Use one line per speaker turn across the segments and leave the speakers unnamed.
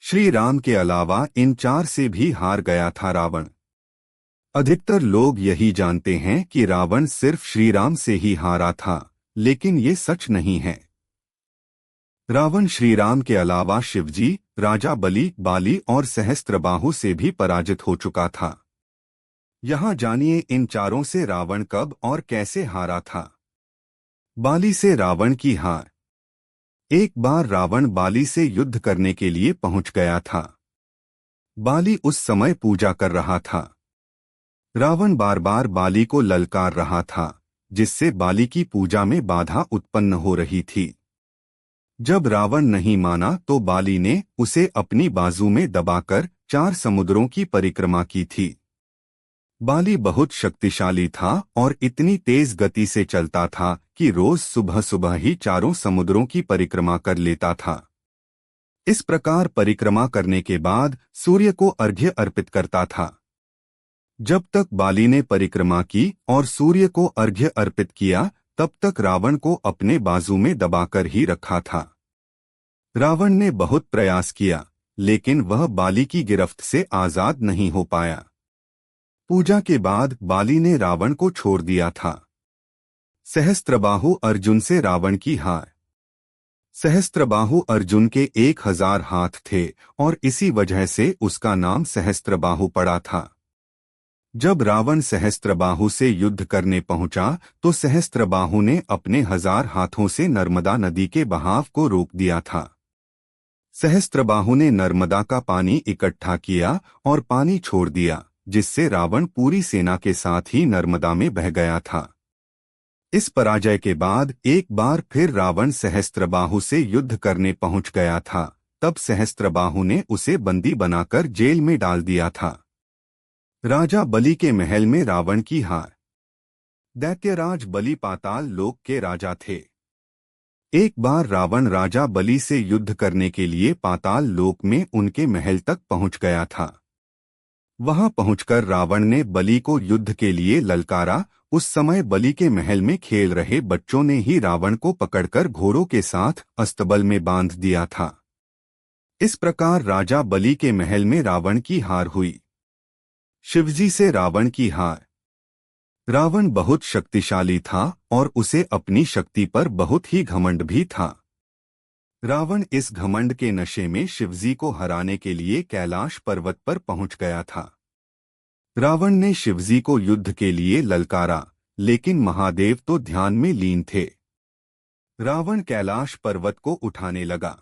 श्री राम के अलावा इन चार से भी हार गया था रावण। अधिकतर लोग यही जानते हैं कि रावण सिर्फ श्री राम से ही हारा था, लेकिन ये सच नहीं है। रावण श्री राम के अलावा शिवजी, राजा बलि, बाली और सहस्त्रबाहु से भी पराजित हो चुका था। यहाँ जानिए इन चारों से रावण कब और कैसे हारा था। बाली से रावण की हार। एक बार रावण बाली से युद्ध करने के लिए पहुंच गया था। बाली उस समय पूजा कर रहा था। रावण बार बार बाली को ललकार रहा था, जिससे बाली की पूजा में बाधा उत्पन्न हो रही थी। जब रावण नहीं माना तो बाली ने उसे अपनी बाजू में दबाकर 4 समुद्रों की परिक्रमा की थी। बाली बहुत शक्तिशाली था और इतनी तेज गति से चलता था कि रोज सुबह सुबह ही 4 समुद्रों की परिक्रमा कर लेता था। इस प्रकार परिक्रमा करने के बाद सूर्य को अर्घ्य अर्पित करता था। जब तक बाली ने परिक्रमा की और सूर्य को अर्घ्य अर्पित किया, तब तक रावण को अपने बाजू में दबाकर ही रखा था। रावण ने बहुत प्रयास किया, लेकिन वह बाली की गिरफ्त से आजाद नहीं हो पाया। पूजा के बाद बाली ने रावण को छोड़ दिया था। सहस्त्रबाहु अर्जुन से रावण की हार। सहस्त्रबाहु अर्जुन के 1000 हाथ थे और इसी वजह से उसका नाम सहस्त्रबाहु पड़ा था। जब रावण सहस्त्रबाहु से युद्ध करने पहुंचा तो सहस्त्रबाहु ने अपने 1000 हाथों से नर्मदा नदी के बहाव को रोक दिया था। सहस्त्रबाहु ने नर्मदा का पानी इकट्ठा किया और पानी छोड़ दिया, जिससे रावण पूरी सेना के साथ ही नर्मदा में बह गया था। इस पराजय के बाद एक बार फिर रावण सहस्त्रबाहु से युद्ध करने पहुंच गया था। तब सहस्त्रबाहु ने उसे बंदी बनाकर जेल में डाल दिया था। राजा बलि के महल में रावण की हार। दैत्यराज बलि पाताल लोक के राजा थे। एक बार रावण राजा बलि से युद्ध करने के लिए पाताल लोक में उनके महल तक पहुंच गया था। वहां पहुंचकर रावण ने बलि को युद्ध के लिए ललकारा। उस समय बलि के महल में खेल रहे बच्चों ने ही रावण को पकड़कर घोड़ों के साथ अस्तबल में बांध दिया था। इस प्रकार राजा बलि के महल में रावण की हार हुई। शिवजी से रावण की हार। रावण बहुत शक्तिशाली था और उसे अपनी शक्ति पर बहुत ही घमंड भी था। रावण इस घमंड के नशे में शिवजी को हराने के लिए कैलाश पर्वत पर पहुंच गया था। रावण ने शिवजी को युद्ध के लिए ललकारा, लेकिन महादेव तो ध्यान में लीन थे। रावण कैलाश पर्वत को उठाने लगा।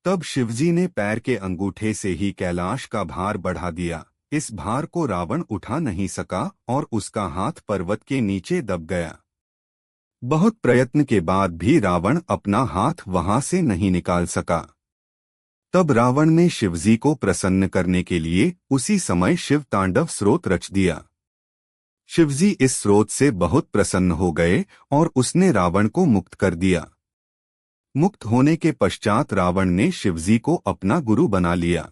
तब शिवजी ने पैर के अंगूठे से ही कैलाश का भार बढ़ा दिया। इस भार को रावण उठा नहीं सका और उसका हाथ पर्वत के नीचे दब गया। बहुत प्रयत्न के बाद भी रावण अपना हाथ वहां से नहीं निकाल सका। तब रावण ने शिवजी को प्रसन्न करने के लिए उसी समय शिव तांडव स्रोत रच दिया। शिवजी इस स्रोत से बहुत प्रसन्न हो गए और उसने रावण को मुक्त कर दिया। मुक्त होने के पश्चात रावण ने शिवजी को अपना गुरु बना लिया।